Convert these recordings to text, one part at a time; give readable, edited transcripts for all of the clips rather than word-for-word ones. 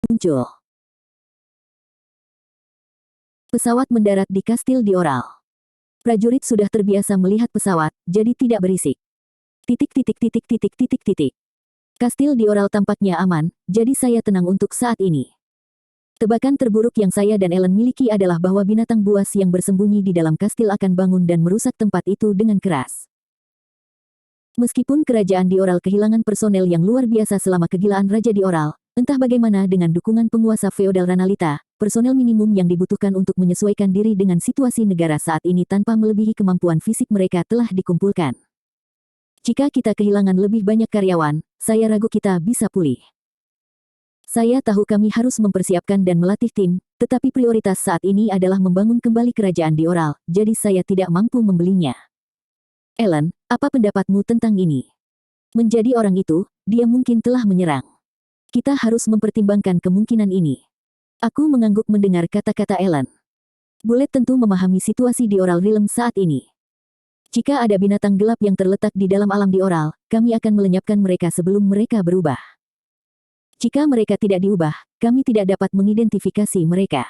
muncul. Pesawat mendarat di kastil Dioral. Prajurit sudah terbiasa melihat pesawat, jadi tidak berisik. Kastil Dioral tampaknya aman, jadi saya tenang untuk saat ini. Tebakan terburuk yang saya dan Ellen miliki adalah bahwa binatang buas yang bersembunyi di dalam kastil akan bangun dan merusak tempat itu dengan keras. Meskipun kerajaan Dioral kehilangan personel yang luar biasa selama kegilaan Raja Dioral, entah bagaimana dengan dukungan penguasa feodal Ranalita, personel minimum yang dibutuhkan untuk menyesuaikan diri dengan situasi negara saat ini tanpa melebihi kemampuan fisik mereka telah dikumpulkan. Jika kita kehilangan lebih banyak karyawan, saya ragu kita bisa pulih. Saya tahu kami harus mempersiapkan dan melatih tim, tetapi prioritas saat ini adalah membangun kembali kerajaan Dioral, jadi saya tidak mampu membelinya. Ellen, apa pendapatmu tentang ini? Menjadi orang itu, dia mungkin telah menyerang. Kita harus mempertimbangkan kemungkinan ini. Aku mengangguk mendengar kata-kata Ellen. Bullet tentu memahami situasi Dioral Realm saat ini. Jika ada binatang gelap yang terletak di dalam alam Dioral, kami akan melenyapkan mereka sebelum mereka berubah. Jika mereka tidak diubah, kami tidak dapat mengidentifikasi mereka.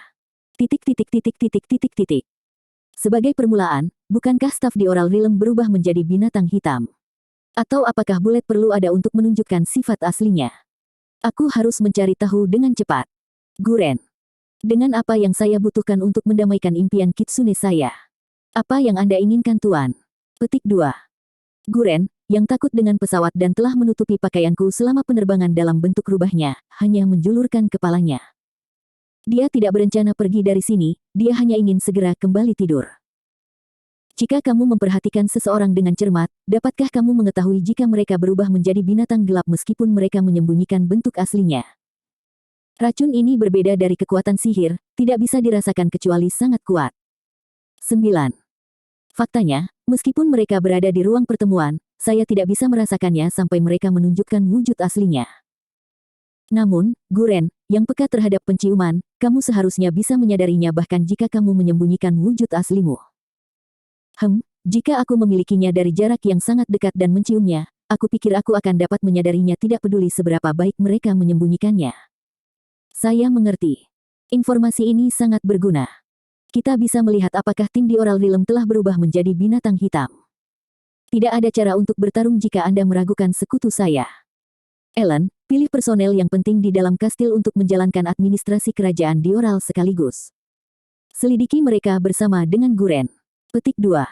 Sebagai permulaan, bukankah staf Dioral Realm berubah menjadi binatang hitam? Atau apakah Bullet perlu ada untuk menunjukkan sifat aslinya? Aku harus mencari tahu dengan cepat. Guren. Dengan apa yang saya butuhkan untuk mendamaikan impian kitsune saya? Apa yang Anda inginkan, Tuan? Petik 2. Guren, yang takut dengan pesawat dan telah menutupi pakaianku selama penerbangan dalam bentuk rubahnya, hanya menjulurkan kepalanya. Dia tidak berencana pergi dari sini, dia hanya ingin segera kembali tidur. Jika kamu memperhatikan seseorang dengan cermat, dapatkah kamu mengetahui jika mereka berubah menjadi binatang gelap meskipun mereka menyembunyikan bentuk aslinya? Racun ini berbeda dari kekuatan sihir, tidak bisa dirasakan kecuali sangat kuat. 9. Faktanya, meskipun mereka berada di ruang pertemuan, saya tidak bisa merasakannya sampai mereka menunjukkan wujud aslinya. Namun, Guren, yang peka terhadap penciuman, kamu seharusnya bisa menyadarinya bahkan jika kamu menyembunyikan wujud aslimu. Jika aku memilikinya dari jarak yang sangat dekat dan menciumnya, aku pikir aku akan dapat menyadarinya tidak peduli seberapa baik mereka menyembunyikannya. Saya mengerti. Informasi ini sangat berguna. Kita bisa melihat apakah tim Dioral Realm telah berubah menjadi binatang hitam. Tidak ada cara untuk bertarung jika Anda meragukan sekutu saya. Ellen, pilih personel yang penting di dalam kastil untuk menjalankan administrasi kerajaan Dioral sekaligus. Selidiki mereka bersama dengan Guren. Petik 2.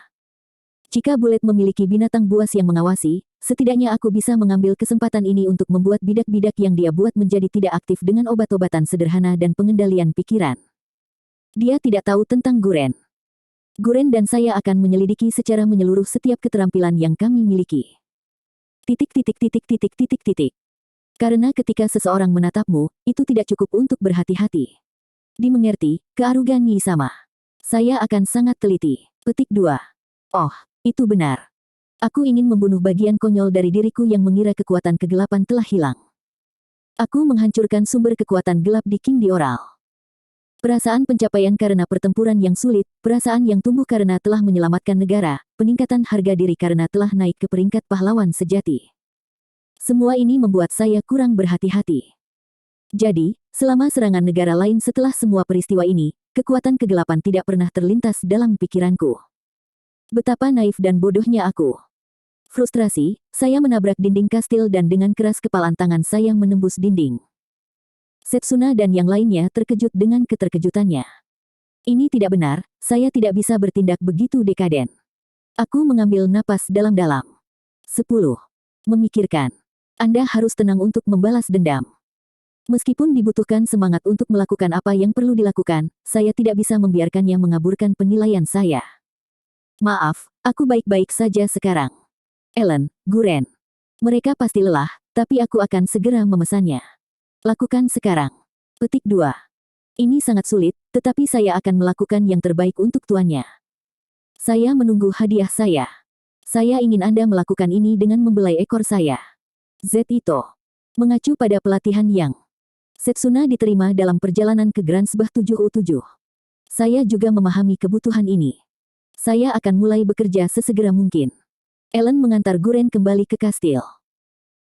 Jika Bullet memiliki binatang buas yang mengawasi, setidaknya aku bisa mengambil kesempatan ini untuk membuat bidak-bidak yang dia buat menjadi tidak aktif dengan obat-obatan sederhana dan pengendalian pikiran. Dia tidak tahu tentang Guren. Guren dan saya akan menyelidiki secara menyeluruh setiap keterampilan yang kami miliki. Karena ketika seseorang menatapmu, itu tidak cukup untuk berhati-hati. Dimengerti, kearugan Nyi sama. Saya akan sangat teliti. Petik 2. Oh, itu benar. Aku ingin membunuh bagian konyol dari diriku yang mengira kekuatan kegelapan telah hilang. Aku menghancurkan sumber kekuatan gelap di King Dioral. Perasaan pencapaian karena pertempuran yang sulit, perasaan yang tumbuh karena telah menyelamatkan negara, peningkatan harga diri karena telah naik ke peringkat pahlawan sejati. Semua ini membuat saya kurang berhati-hati. Jadi, selama serangan negara lain setelah semua peristiwa ini, kekuatan kegelapan tidak pernah terlintas dalam pikiranku. Betapa naif dan bodohnya aku. Frustrasi, saya menabrak dinding kastil dan dengan keras kepalan tangan saya menembus dinding. Setsuna dan yang lainnya terkejut dengan keterkejutannya. Ini tidak benar, saya tidak bisa bertindak begitu dekaden. Aku mengambil napas dalam-dalam. 10. Memikirkan. Anda harus tenang untuk membalas dendam. Meskipun dibutuhkan semangat untuk melakukan apa yang perlu dilakukan, saya tidak bisa membiarkannya mengaburkan penilaian saya. Maaf, aku baik-baik saja sekarang. Ellen, Guren. Mereka pasti lelah, tapi aku akan segera memesannya. Lakukan sekarang. Petik 2. Ini sangat sulit, tetapi saya akan melakukan yang terbaik untuk tuannya. Saya menunggu hadiah saya. Saya ingin Anda melakukan ini dengan membelai ekor saya. Z Ito. Mengacu pada pelatihan yang Setsuna diterima dalam perjalanan ke Grand Sebah 7U7. Saya juga memahami kebutuhan ini. Saya akan mulai bekerja sesegera mungkin. Ellen mengantar Guren kembali ke kastil.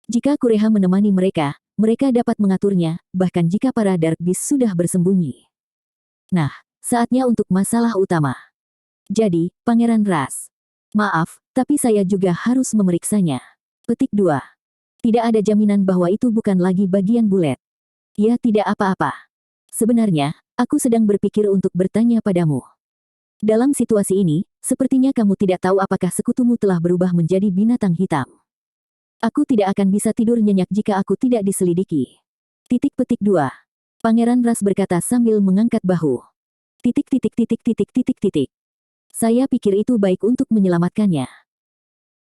Jika Kureha menemani mereka, mereka dapat mengaturnya, bahkan jika para Dark Beast sudah bersembunyi. Nah, saatnya untuk masalah utama. Jadi, Pangeran Ras. Maaf, tapi saya juga harus memeriksanya. Petik 2. Tidak ada jaminan bahwa itu bukan lagi bagian bulet. Ya tidak apa-apa. Sebenarnya, aku sedang berpikir untuk bertanya padamu. Dalam situasi ini, sepertinya kamu tidak tahu apakah sekutumu telah berubah menjadi binatang hitam. Aku tidak akan bisa tidur nyenyak jika aku tidak diselidiki. Petik 2. Pangeran Ras berkata sambil mengangkat bahu. Saya pikir itu baik untuk menyelamatkannya.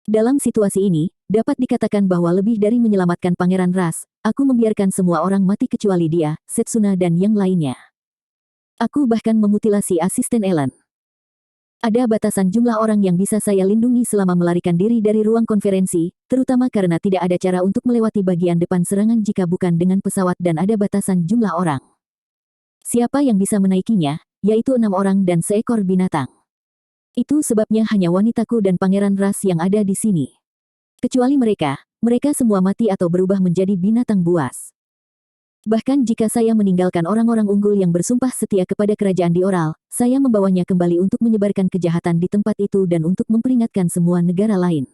Dalam situasi ini, dapat dikatakan bahwa lebih dari menyelamatkan Pangeran Ras, aku membiarkan semua orang mati kecuali dia, Setsuna dan yang lainnya. Aku bahkan memutilasi asisten Ellen. Ada batasan jumlah orang yang bisa saya lindungi selama melarikan diri dari ruang konferensi, terutama karena tidak ada cara untuk melewati bagian depan serangan jika bukan dengan pesawat dan ada batasan jumlah orang. Siapa yang bisa menaikinya, yaitu 6 orang dan seekor binatang. Itu sebabnya hanya wanitaku dan Pangeran Ras yang ada di sini. Kecuali mereka semua mati atau berubah menjadi binatang buas. Bahkan jika saya meninggalkan orang-orang unggul yang bersumpah setia kepada kerajaan di Oral, saya membawanya kembali untuk menyebarkan kejahatan di tempat itu dan untuk memperingatkan semua negara lain.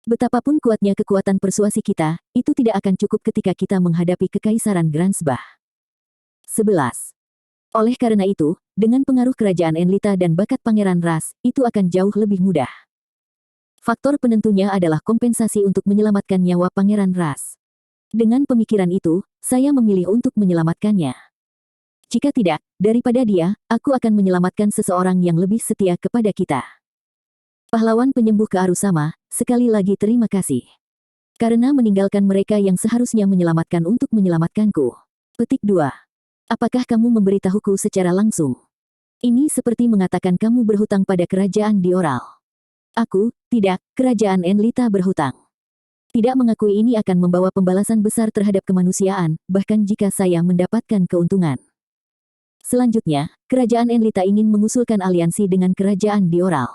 Betapapun kuatnya kekuatan persuasi kita, itu tidak akan cukup ketika kita menghadapi Kekaisaran Gransbah. 11. Oleh karena itu, dengan pengaruh kerajaan Enlita dan bakat Pangeran Ras, itu akan jauh lebih mudah. Faktor penentunya adalah kompensasi untuk menyelamatkan nyawa Pangeran Ras. Dengan pemikiran itu, saya memilih untuk menyelamatkannya. Jika tidak, daripada dia, aku akan menyelamatkan seseorang yang lebih setia kepada kita. Pahlawan penyembuh ke Arusama, sekali lagi terima kasih. Karena meninggalkan mereka yang seharusnya menyelamatkan untuk menyelamatkanku. Petik 2. Apakah kamu memberitahuku secara langsung? Ini seperti mengatakan kamu berhutang pada kerajaan di Oral. Aku, tidak, kerajaan Enlita berhutang. Tidak mengakui ini akan membawa pembalasan besar terhadap kemanusiaan, bahkan jika saya mendapatkan keuntungan. Selanjutnya, kerajaan Enlita ingin mengusulkan aliansi dengan kerajaan di Oral.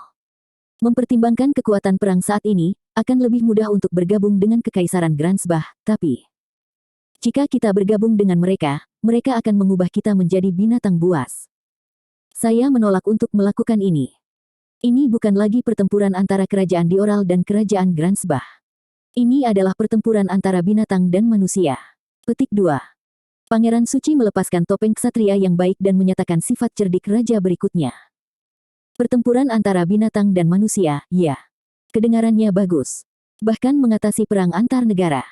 Mempertimbangkan kekuatan perang saat ini, akan lebih mudah untuk bergabung dengan Kekaisaran Gransbah, tapi jika kita bergabung dengan mereka akan mengubah kita menjadi binatang buas. Saya menolak untuk melakukan ini. Ini bukan lagi pertempuran antara kerajaan di Oral dan kerajaan Gransbah. Ini adalah pertempuran antara binatang dan manusia. Petik 2. Pangeran Suci melepaskan topeng ksatria yang baik dan menyatakan sifat cerdik raja berikutnya. Pertempuran antara binatang dan manusia, ya. Kedengarannya bagus. Bahkan mengatasi perang antar negara.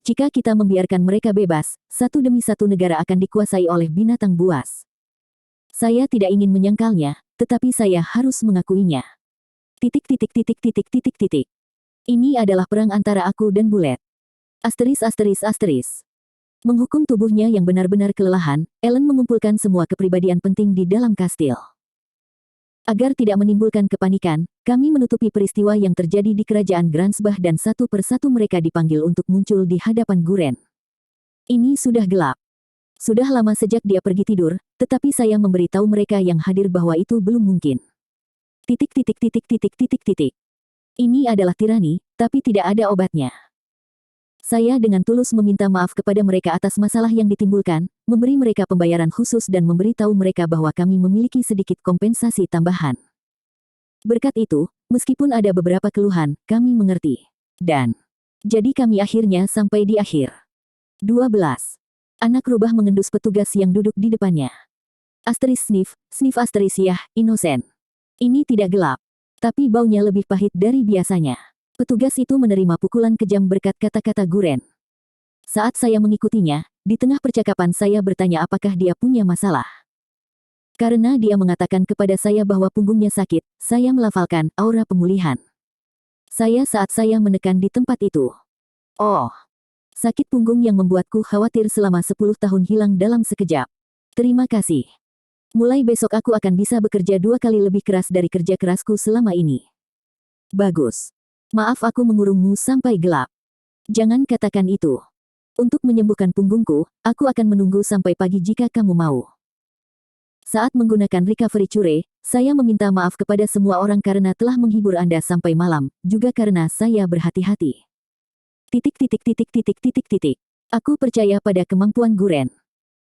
Jika kita membiarkan mereka bebas, satu demi satu negara akan dikuasai oleh binatang buas. Saya tidak ingin menyangkalnya, tetapi saya harus mengakuinya. Ini adalah perang antara aku dan bulet. Menghukum tubuhnya yang benar-benar kelelahan, Ellen mengumpulkan semua kepribadian penting di dalam kastil. Agar tidak menimbulkan kepanikan, kami menutupi peristiwa yang terjadi di kerajaan Gransbah dan satu persatu mereka dipanggil untuk muncul di hadapan Guren. Ini sudah gelap. Sudah lama sejak dia pergi tidur, tetapi saya memberitahu mereka yang hadir bahwa itu belum mungkin. Ini adalah tirani, tapi tidak ada obatnya. Saya dengan tulus meminta maaf kepada mereka atas masalah yang ditimbulkan, memberi mereka pembayaran khusus dan memberitahu mereka bahwa kami memiliki sedikit kompensasi tambahan. Berkat itu, meskipun ada beberapa keluhan, kami mengerti. Dan jadi kami akhirnya sampai di akhir. 12. Anak rubah mengendus petugas yang duduk di depannya. Sniff yah, inosen. Ini tidak gelap. Tapi baunya lebih pahit dari biasanya. Petugas itu menerima pukulan kejam berkat kata-kata Guren. Saat saya mengikutinya, di tengah percakapan saya bertanya apakah dia punya masalah. Karena dia mengatakan kepada saya bahwa punggungnya sakit, saya melafalkan aura pemulihan. Saat saya menekan di tempat itu. Oh, sakit punggung yang membuatku khawatir selama 10 tahun hilang dalam sekejap. Terima kasih. Mulai besok aku akan bisa bekerja 2 kali lebih keras dari kerja kerasku selama ini. Bagus. Maaf aku mengurungmu sampai gelap. Jangan katakan itu. Untuk menyembuhkan punggungku, aku akan menunggu sampai pagi jika kamu mau. Saat menggunakan recovery cure, saya meminta maaf kepada semua orang karena telah menghibur Anda sampai malam, juga karena saya berhati-hati. Aku percaya pada kemampuan Guren.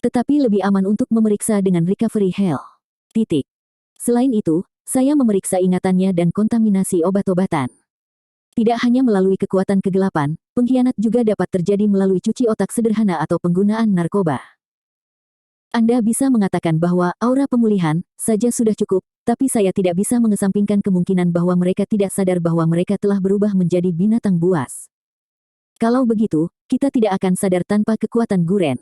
Tetapi lebih aman untuk memeriksa dengan recovery hell. Titik. Selain itu, saya memeriksa ingatannya dan kontaminasi obat-obatan. Tidak hanya melalui kekuatan kegelapan, pengkhianat juga dapat terjadi melalui cuci otak sederhana atau penggunaan narkoba. Anda bisa mengatakan bahwa aura pemulihan saja sudah cukup, tapi saya tidak bisa mengesampingkan kemungkinan bahwa mereka tidak sadar bahwa mereka telah berubah menjadi binatang buas. Kalau begitu, kita tidak akan sadar tanpa kekuatan Guren.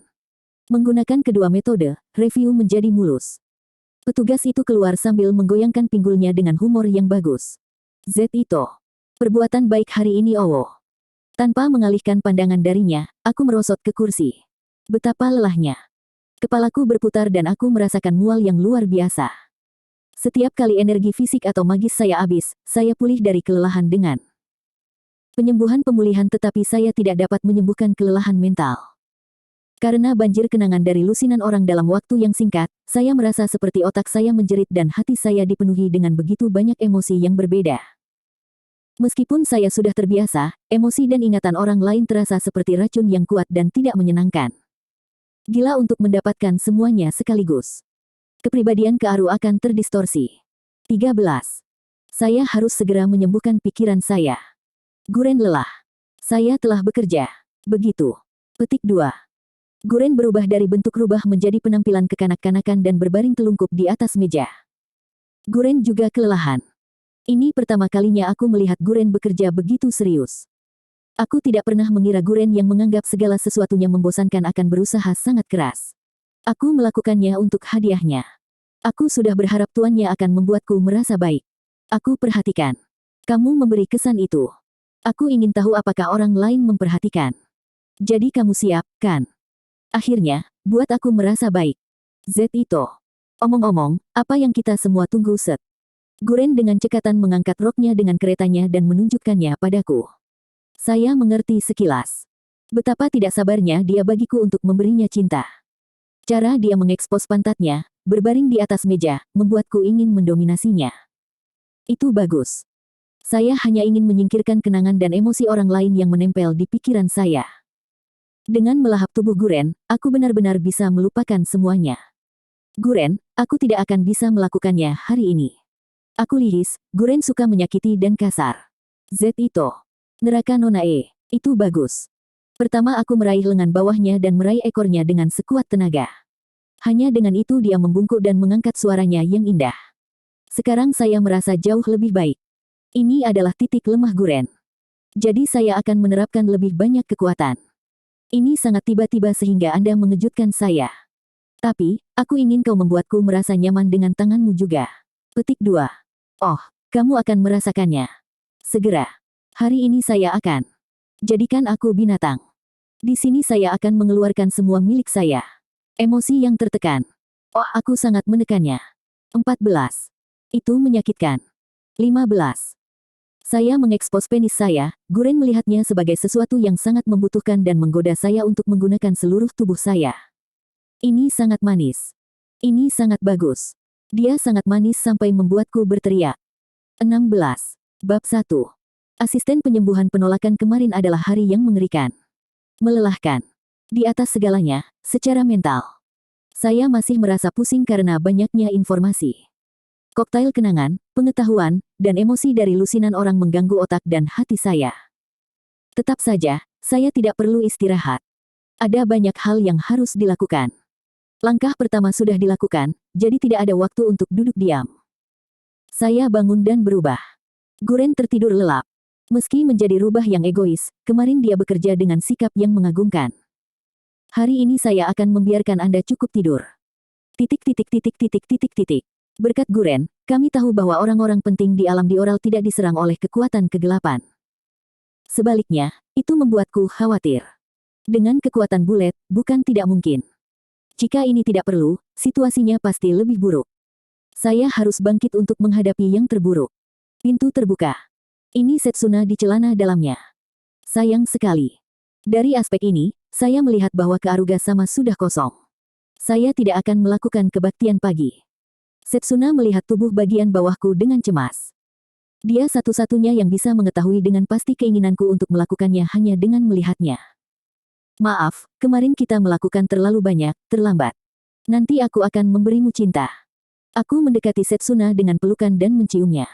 Menggunakan kedua metode, review menjadi mulus. Petugas itu keluar sambil menggoyangkan pinggulnya dengan humor yang bagus. Z Ito. Perbuatan baik hari ini Owo. Tanpa mengalihkan pandangan darinya, aku merosot ke kursi. Betapa lelahnya. Kepalaku berputar dan aku merasakan mual yang luar biasa. Setiap kali energi fisik atau magis saya habis, saya pulih dari kelelahan dengan penyembuhan pemulihan, tetapi saya tidak dapat menyembuhkan kelelahan mental. Karena banjir kenangan dari lusinan orang dalam waktu yang singkat, saya merasa seperti otak saya menjerit dan hati saya dipenuhi dengan begitu banyak emosi yang berbeda. Meskipun saya sudah terbiasa, emosi dan ingatan orang lain terasa seperti racun yang kuat dan tidak menyenangkan. Gila untuk mendapatkan semuanya sekaligus. Kepribadian Kearu akan terdistorsi. 13. Saya harus segera menyembuhkan pikiran saya. Guren lelah. Saya telah bekerja. Begitu. Petik 2. Guren berubah dari bentuk rubah menjadi penampilan kekanak-kanakan dan berbaring telungkup di atas meja. Guren juga kelelahan. Ini pertama kalinya aku melihat Guren bekerja begitu serius. Aku tidak pernah mengira Guren yang menganggap segala sesuatunya membosankan akan berusaha sangat keras. Aku melakukannya untuk hadiahnya. Aku sudah berharap tuannya akan membuatku merasa baik. Aku perhatikan. Kamu memberi kesan itu. Aku ingin tahu apakah orang lain memperhatikan. Jadi kamu siap, kan? Akhirnya, buat aku merasa baik. Z Ito. Omong-omong, apa yang kita semua tunggu set? Guren dengan cekatan mengangkat roknya dengan keretanya dan menunjukkannya padaku. Saya mengerti sekilas. Betapa tidak sabarnya dia bagiku untuk memberinya cinta. Cara dia mengekspos pantatnya, berbaring di atas meja, membuatku ingin mendominasinya. Itu bagus. Saya hanya ingin menyingkirkan kenangan dan emosi orang lain yang menempel di pikiran saya. Dengan melahap tubuh Guren, aku benar-benar bisa melupakan semuanya. Guren, aku tidak akan bisa melakukannya hari ini. Aku lihis, Guren suka menyakiti dan kasar. Z Ito. Neraka Nona E. Itu bagus. Pertama aku meraih lengan bawahnya dan meraih ekornya dengan sekuat tenaga. Hanya dengan itu dia membungkuk dan mengangkat suaranya yang indah. Sekarang saya merasa jauh lebih baik. Ini adalah titik lemah Guren. Jadi saya akan menerapkan lebih banyak kekuatan. Ini sangat tiba-tiba sehingga Anda mengejutkan saya. Tapi, aku ingin kau membuatku merasa nyaman dengan tanganmu juga. Petik 2. Oh, kamu akan merasakannya. Segera. Hari ini saya akan jadikan aku binatang. Di sini saya akan mengeluarkan semua milik saya. Emosi yang tertekan. Oh, aku sangat menekannya. 14. Itu menyakitkan. 15. Saya mengekspos penis saya, Guren melihatnya sebagai sesuatu yang sangat membutuhkan dan menggoda saya untuk menggunakan seluruh tubuh saya. Ini sangat manis. Ini sangat bagus. Dia sangat manis sampai membuatku berteriak. 16. Bab 1. Asisten penyembuhan penolakan kemarin adalah hari yang mengerikan. Melelahkan. Di atas segalanya, secara mental. Saya masih merasa pusing karena banyaknya informasi. Koktail kenangan, pengetahuan, dan emosi dari lusinan orang mengganggu otak dan hati saya. Tetap saja, saya tidak perlu istirahat. Ada banyak hal yang harus dilakukan. Langkah pertama sudah dilakukan, jadi tidak ada waktu untuk duduk diam. Saya bangun dan berubah. Guren tertidur lelap. Meski menjadi rubah yang egois, kemarin dia bekerja dengan sikap yang mengagumkan. Hari ini saya akan membiarkan Anda cukup tidur. Titik. Berkat Guren, kami tahu bahwa orang-orang penting di alam dioral tidak diserang oleh kekuatan kegelapan. Sebaliknya, itu membuatku khawatir. Dengan kekuatan bulet, bukan tidak mungkin. Jika ini tidak perlu, situasinya pasti lebih buruk. Saya harus bangkit untuk menghadapi yang terburuk. Pintu terbuka. Ini Setsuna di celana dalamnya. Sayang sekali. Dari aspek ini, saya melihat bahwa Kearuga sama sudah kosong. Saya tidak akan melakukan kebaktian pagi. Setsuna melihat tubuh bagian bawahku dengan cemas. Dia satu-satunya yang bisa mengetahui dengan pasti keinginanku untuk melakukannya hanya dengan melihatnya. Maaf, kemarin kita melakukan terlalu banyak, terlambat. Nanti aku akan memberimu cinta. Aku mendekati Setsuna dengan pelukan dan menciumnya.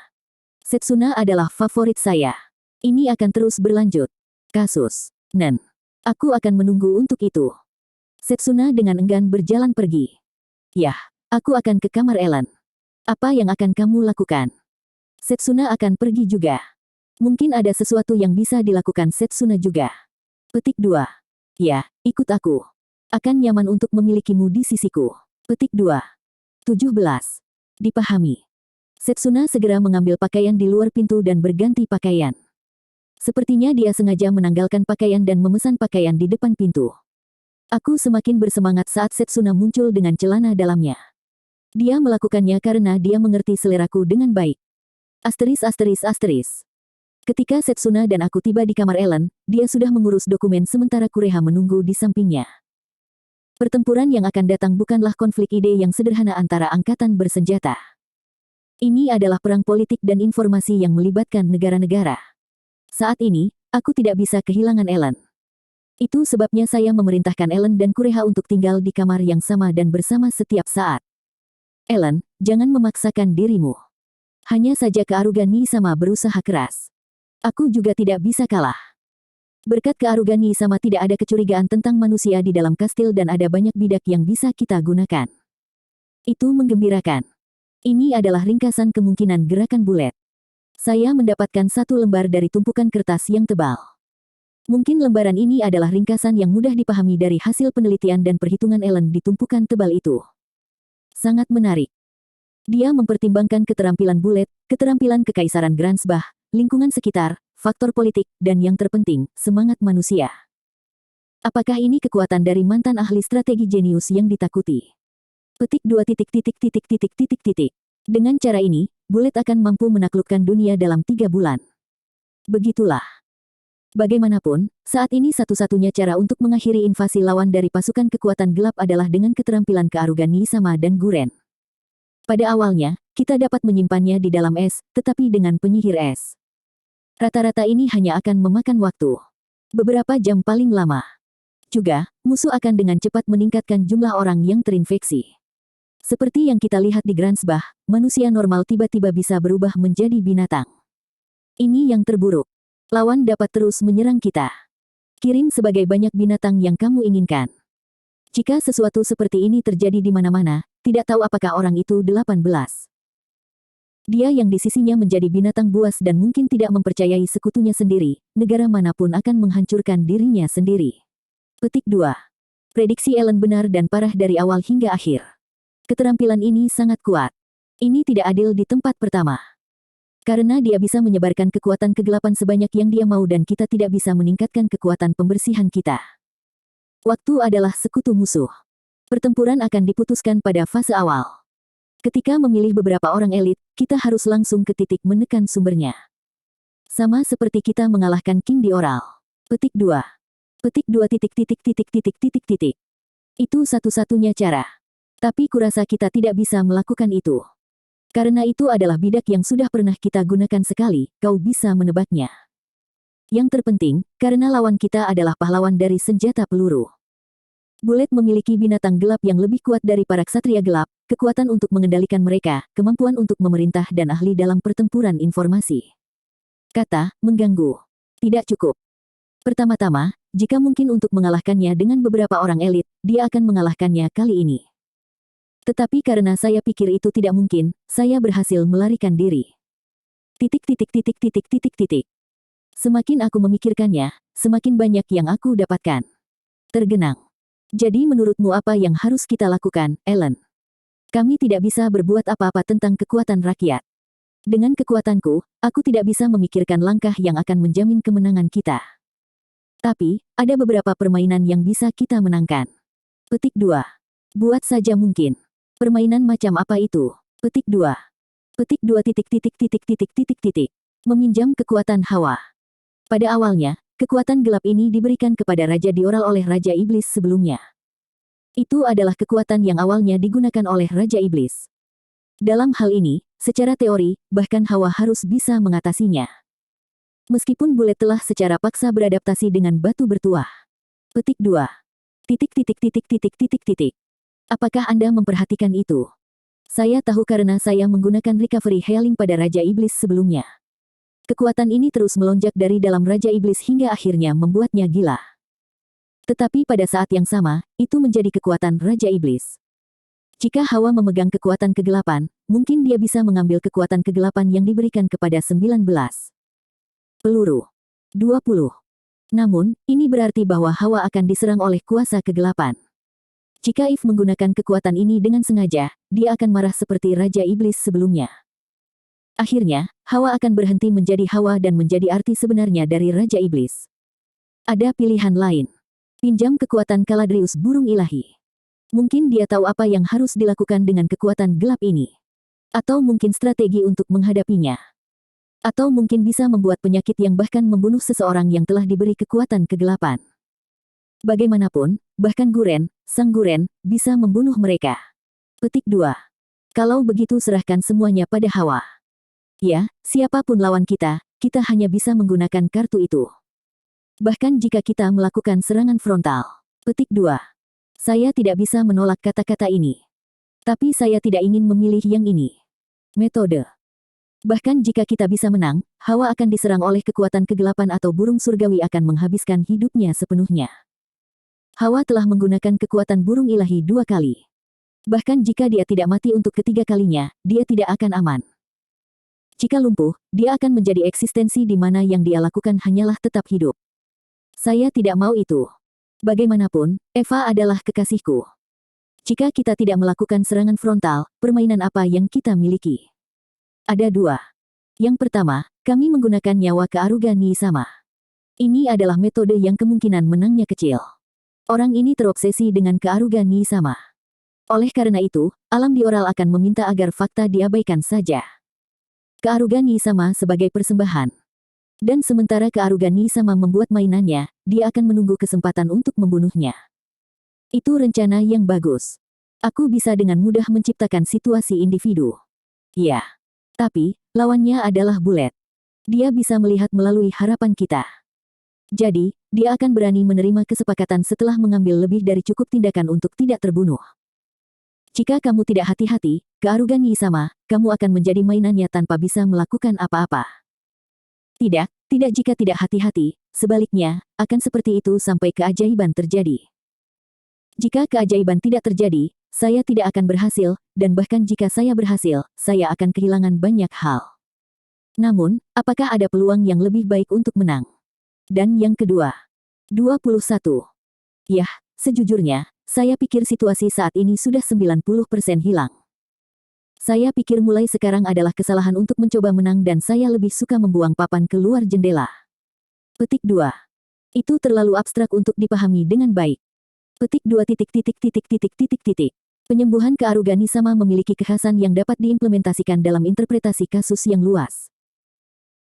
Setsuna adalah favorit saya. Ini akan terus berlanjut. Kasus. Nen. Aku akan menunggu untuk itu. Setsuna dengan enggan berjalan pergi. Yah, aku akan ke kamar Ellen. Apa yang akan kamu lakukan? Setsuna akan pergi juga. Mungkin ada sesuatu yang bisa dilakukan Setsuna juga. Petik 2. Ya, ikut aku. Akan nyaman untuk memilikimu di sisiku. Petik 2. 17. Dipahami. Setsuna segera mengambil pakaian di luar pintu dan berganti pakaian. Sepertinya dia sengaja menanggalkan pakaian dan memesan pakaian di depan pintu. Aku semakin bersemangat saat Setsuna muncul dengan celana dalamnya. Dia melakukannya karena dia mengerti seleraku dengan baik. Asteris asteris asteris. Ketika Setsuna dan aku tiba di kamar Ellen, dia sudah mengurus dokumen sementara Kureha menunggu di sampingnya. Pertempuran yang akan datang bukanlah konflik ide yang sederhana antara angkatan bersenjata. Ini adalah perang politik dan informasi yang melibatkan negara-negara. Saat ini, aku tidak bisa kehilangan Ellen. Itu sebabnya saya memerintahkan Ellen dan Kureha untuk tinggal di kamar yang sama dan bersama setiap saat. Ellen, jangan memaksakan dirimu. Hanya saja kearugan Nisama berusaha keras. Aku juga tidak bisa kalah. Berkat kearugan Nisama tidak ada kecurigaan tentang manusia di dalam kastil dan ada banyak bidak yang bisa kita gunakan. Itu menggembirakan. Ini adalah ringkasan kemungkinan gerakan bulet. Saya mendapatkan satu lembar dari tumpukan kertas yang tebal. Mungkin lembaran ini adalah ringkasan yang mudah dipahami dari hasil penelitian dan perhitungan Ellen di tumpukan tebal itu. Sangat menarik. Dia mempertimbangkan keterampilan bulet, keterampilan kekaisaran Gransbah, lingkungan sekitar, faktor politik, dan yang terpenting, semangat manusia. Apakah ini kekuatan dari mantan ahli strategi jenius yang ditakuti? Petik 2. Dengan cara ini, bulet akan mampu menaklukkan dunia dalam 3 bulan. Begitulah. Bagaimanapun, saat ini satu-satunya cara untuk mengakhiri invasi lawan dari pasukan kekuatan gelap adalah dengan keterampilan kearugan Nisama dan Guren. Pada awalnya, kita dapat menyimpannya di dalam es, tetapi dengan penyihir es. Rata-rata ini hanya akan memakan waktu. Beberapa jam paling lama. Juga, musuh akan dengan cepat meningkatkan jumlah orang yang terinfeksi. Seperti yang kita lihat di Gransbah, manusia normal tiba-tiba bisa berubah menjadi binatang. Ini yang terburuk. Lawan dapat terus menyerang kita. Kirim sebagai banyak binatang yang kamu inginkan. Jika sesuatu seperti ini terjadi di mana-mana, tidak tahu apakah orang itu 18. Dia yang di sisinya menjadi binatang buas dan mungkin tidak mempercayai sekutunya sendiri, negara manapun akan menghancurkan dirinya sendiri. Petik 2. Prediksi Ellen benar dan parah dari awal hingga akhir. Keterampilan ini sangat kuat. Ini tidak adil di tempat pertama. Karena dia bisa menyebarkan kekuatan kegelapan sebanyak yang dia mau dan kita tidak bisa meningkatkan kekuatan pembersihan kita. Waktu adalah sekutu musuh. Pertempuran akan diputuskan pada fase awal. Ketika memilih beberapa orang elit, kita harus langsung ke titik menekan sumbernya. Sama seperti kita mengalahkan King di oral. Petik 2. Petik 2. Itu satu-satunya cara. Tapi kurasa kita tidak bisa melakukan itu. Karena itu adalah bidak yang sudah pernah kita gunakan sekali, kau bisa menebaknya. Yang terpenting, karena lawan kita adalah pahlawan dari senjata peluru. Bulet memiliki binatang gelap yang lebih kuat dari para ksatria gelap, kekuatan untuk mengendalikan mereka, kemampuan untuk memerintah dan ahli dalam pertempuran informasi. Kata, mengganggu. Tidak cukup. Pertama-tama, jika mungkin untuk mengalahkannya dengan beberapa orang elit, dia akan mengalahkannya kali ini. Tetapi karena saya pikir itu tidak mungkin, saya berhasil melarikan diri. Semakin aku memikirkannya, semakin banyak yang aku dapatkan. Tergenang. Jadi menurutmu apa yang harus kita lakukan, Ellen? Kami tidak bisa berbuat apa-apa tentang kekuatan rakyat. Dengan kekuatanku, aku tidak bisa memikirkan langkah yang akan menjamin kemenangan kita. Tapi, ada beberapa permainan yang bisa kita menangkan. Petik 2. Buat saja mungkin. Permainan macam apa itu? Petik 2. Petik 2. Meminjam kekuatan hawa. Pada awalnya, kekuatan gelap ini diberikan kepada Raja Dioral oleh Raja Iblis sebelumnya. Itu adalah kekuatan yang awalnya digunakan oleh Raja Iblis. Dalam hal ini, secara teori, bahkan Hawa harus bisa mengatasinya. Meskipun Bulet telah secara paksa beradaptasi dengan batu bertuah. Petik 2. Titik titik titik titik titik titik. Apakah Anda memperhatikan itu? Saya tahu karena saya menggunakan recovery healing pada Raja Iblis sebelumnya. Kekuatan ini terus melonjak dari dalam Raja Iblis hingga akhirnya membuatnya gila. Tetapi pada saat yang sama, itu menjadi kekuatan Raja Iblis. Jika Hawa memegang kekuatan kegelapan, mungkin dia bisa mengambil kekuatan kegelapan yang diberikan kepada 19 peluru. 20. Namun, ini berarti bahwa Hawa akan diserang oleh kuasa kegelapan. Jika Eve menggunakan kekuatan ini dengan sengaja, dia akan marah seperti Raja Iblis sebelumnya. Akhirnya, Hawa akan berhenti menjadi Hawa dan menjadi arti sebenarnya dari Raja Iblis. Ada pilihan lain. Pinjam kekuatan Caladrius burung ilahi. Mungkin dia tahu apa yang harus dilakukan dengan kekuatan gelap ini. Atau mungkin strategi untuk menghadapinya. Atau mungkin bisa membuat penyakit yang bahkan membunuh seseorang yang telah diberi kekuatan kegelapan. Bagaimanapun, bahkan Guren, sang Guren, bisa membunuh mereka. Petik 2. Kalau begitu serahkan semuanya pada Hawa. Ya, siapapun lawan kita, kita hanya bisa menggunakan kartu itu. Bahkan jika kita melakukan serangan frontal. Petik 2. Saya tidak bisa menolak kata-kata ini. Tapi saya tidak ingin memilih yang ini. Metode. Bahkan jika kita bisa menang, Hawa akan diserang oleh kekuatan kegelapan atau burung surgawi akan menghabiskan hidupnya sepenuhnya. Hawa telah menggunakan kekuatan burung ilahi 2 kali. Bahkan jika dia tidak mati untuk ketiga kalinya, dia tidak akan aman. Jika lumpuh, dia akan menjadi eksistensi di mana yang dia lakukan hanyalah tetap hidup. Saya tidak mau itu. Bagaimanapun, Eva adalah kekasihku. Jika kita tidak melakukan serangan frontal, permainan apa yang kita miliki? Ada 2. Yang pertama, kami menggunakan nyawa kearugan Nisama. Ini adalah metode yang kemungkinan menangnya kecil. Orang ini terobsesi dengan kearugan Nisama. Oleh karena itu, alam di oral akan meminta agar fakta diabaikan saja. Kearugan Nisama sebagai persembahan. Dan sementara kearugan Nisama membuat mainannya, dia akan menunggu kesempatan untuk membunuhnya. Itu rencana yang bagus. Aku bisa dengan mudah menciptakan situasi individu. Ya. Tapi, lawannya adalah Bullet. Dia bisa melihat melalui harapan kita. Jadi, dia akan berani menerima kesepakatan setelah mengambil lebih dari cukup tindakan untuk tidak terbunuh. Jika kamu tidak hati-hati, kearugan Nisama, kamu akan menjadi mainannya tanpa bisa melakukan apa-apa. Tidak jika tidak hati-hati, sebaliknya, akan seperti itu sampai keajaiban terjadi. Jika keajaiban tidak terjadi, saya tidak akan berhasil, dan bahkan jika saya berhasil, saya akan kehilangan banyak hal. Namun, apakah ada peluang yang lebih baik untuk menang? Dan yang kedua, 21. Yah, sejujurnya, saya pikir situasi saat ini sudah 90% hilang. Saya pikir mulai sekarang adalah kesalahan untuk mencoba menang dan saya lebih suka membuang papan keluar jendela. Petik 2. Itu terlalu abstrak untuk dipahami dengan baik. Petik 2. Penyembuhan kearugan Nisama memiliki kekhasan yang dapat diimplementasikan dalam interpretasi kasus yang luas.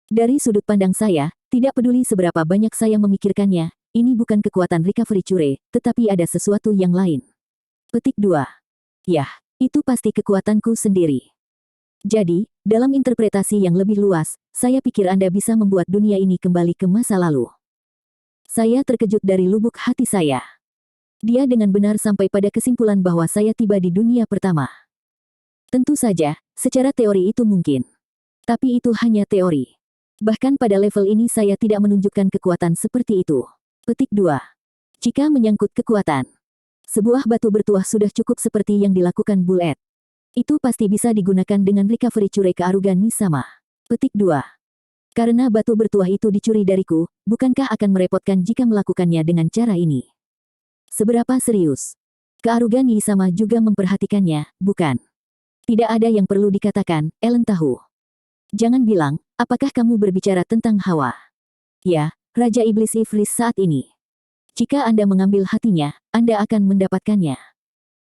Dari sudut pandang saya, tidak peduli seberapa banyak saya memikirkannya, ini bukan kekuatan recovery cure, tetapi ada sesuatu yang lain. Petik 2. Yah, itu pasti kekuatanku sendiri. Jadi, dalam interpretasi yang lebih luas, saya pikir Anda bisa membuat dunia ini kembali ke masa lalu. Saya terkejut dari lubuk hati saya. Dia dengan benar sampai pada kesimpulan bahwa saya tiba di dunia pertama. Tentu saja, secara teori itu mungkin. Tapi itu hanya teori. Bahkan pada level ini saya tidak menunjukkan kekuatan seperti itu. Petik 2. Jika menyangkut kekuatan, sebuah batu bertuah sudah cukup seperti yang dilakukan Bullet. Itu pasti bisa digunakan dengan recovery cure kearugan Nisama. Petik 2. Karena batu bertuah itu dicuri dariku, bukankah akan merepotkan jika melakukannya dengan cara ini? Seberapa serius? Kearugan Nisama juga memperhatikannya, bukan? Tidak ada yang perlu dikatakan, Ellen tahu. Jangan bilang, apakah kamu berbicara tentang Hawa? Ya, Raja Iblis Ifris saat ini. Jika Anda mengambil hatinya, Anda akan mendapatkannya.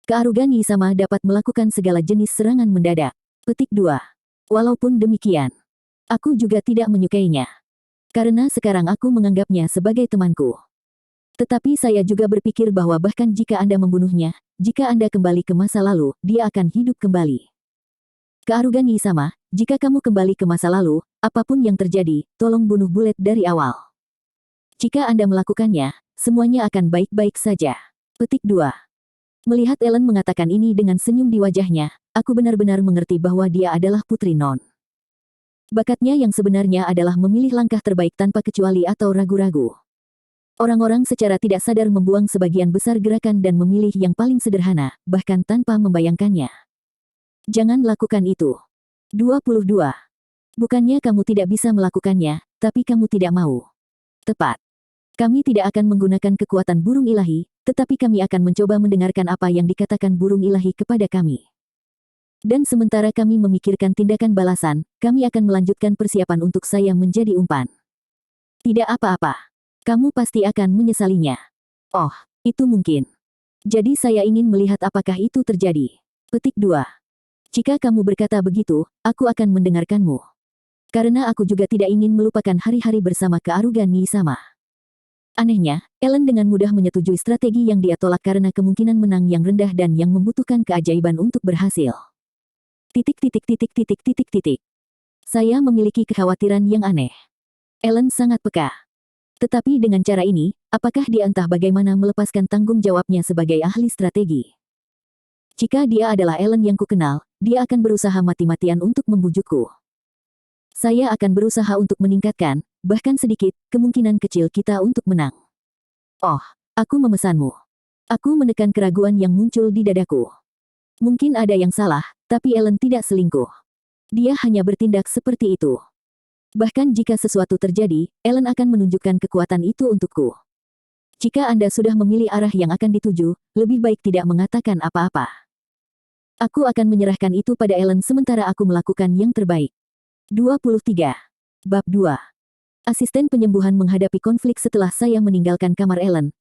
Kearugan Nisama dapat melakukan segala jenis serangan mendadak. Petik 2. Walaupun demikian, aku juga tidak menyukainya. Karena sekarang aku menganggapnya sebagai temanku. Tetapi saya juga berpikir bahwa bahkan jika Anda membunuhnya, jika Anda kembali ke masa lalu, dia akan hidup kembali. Kearugan Nisama, jika kamu kembali ke masa lalu, apapun yang terjadi, tolong bunuh Bullet dari awal. Jika Anda melakukannya, semuanya akan baik-baik saja. Petik 2. Melihat Ellen mengatakan ini dengan senyum di wajahnya, aku benar-benar mengerti bahwa dia adalah putri Non. Bakatnya yang sebenarnya adalah memilih langkah terbaik tanpa kecuali atau ragu-ragu. Orang-orang secara tidak sadar membuang sebagian besar gerakan dan memilih yang paling sederhana, bahkan tanpa membayangkannya. Jangan lakukan itu. 22. Bukannya kamu tidak bisa melakukannya, tapi kamu tidak mau. Tepat. Kami tidak akan menggunakan kekuatan burung ilahi, tetapi kami akan mencoba mendengarkan apa yang dikatakan burung ilahi kepada kami. Dan sementara kami memikirkan tindakan balasan, kami akan melanjutkan persiapan untuk saya menjadi umpan. Tidak apa-apa. Kamu pasti akan menyesalinya. Oh, itu mungkin. Jadi saya ingin melihat apakah itu terjadi. Petik 2. Jika kamu berkata begitu, aku akan mendengarkanmu. Karena aku juga tidak ingin melupakan hari-hari bersama kearugan Nyi Sama. Anehnya, Ellen dengan mudah menyetujui strategi yang dia tolak karena kemungkinan menang yang rendah dan yang membutuhkan keajaiban untuk berhasil. Saya memiliki kekhawatiran yang aneh. Ellen sangat peka. Tetapi dengan cara ini, apakah dia entah bagaimana melepaskan tanggung jawabnya sebagai ahli strategi? Jika dia adalah Ellen yang kukenal, dia akan berusaha mati-matian untuk membujukku. Saya akan berusaha untuk meningkatkan, bahkan sedikit, kemungkinan kecil kita untuk menang. Oh, aku memesanmu. Aku menekan keraguan yang muncul di dadaku. Mungkin ada yang salah, tapi Ellen tidak selingkuh. Dia hanya bertindak seperti itu. Bahkan jika sesuatu terjadi, Ellen akan menunjukkan kekuatan itu untukku. Jika Anda sudah memilih arah yang akan dituju, lebih baik tidak mengatakan apa-apa. Aku akan menyerahkan itu pada Ellen sementara aku melakukan yang terbaik. 23. Bab 2. Asisten penyembuhan menghadapi konflik setelah saya meninggalkan kamar Ellen.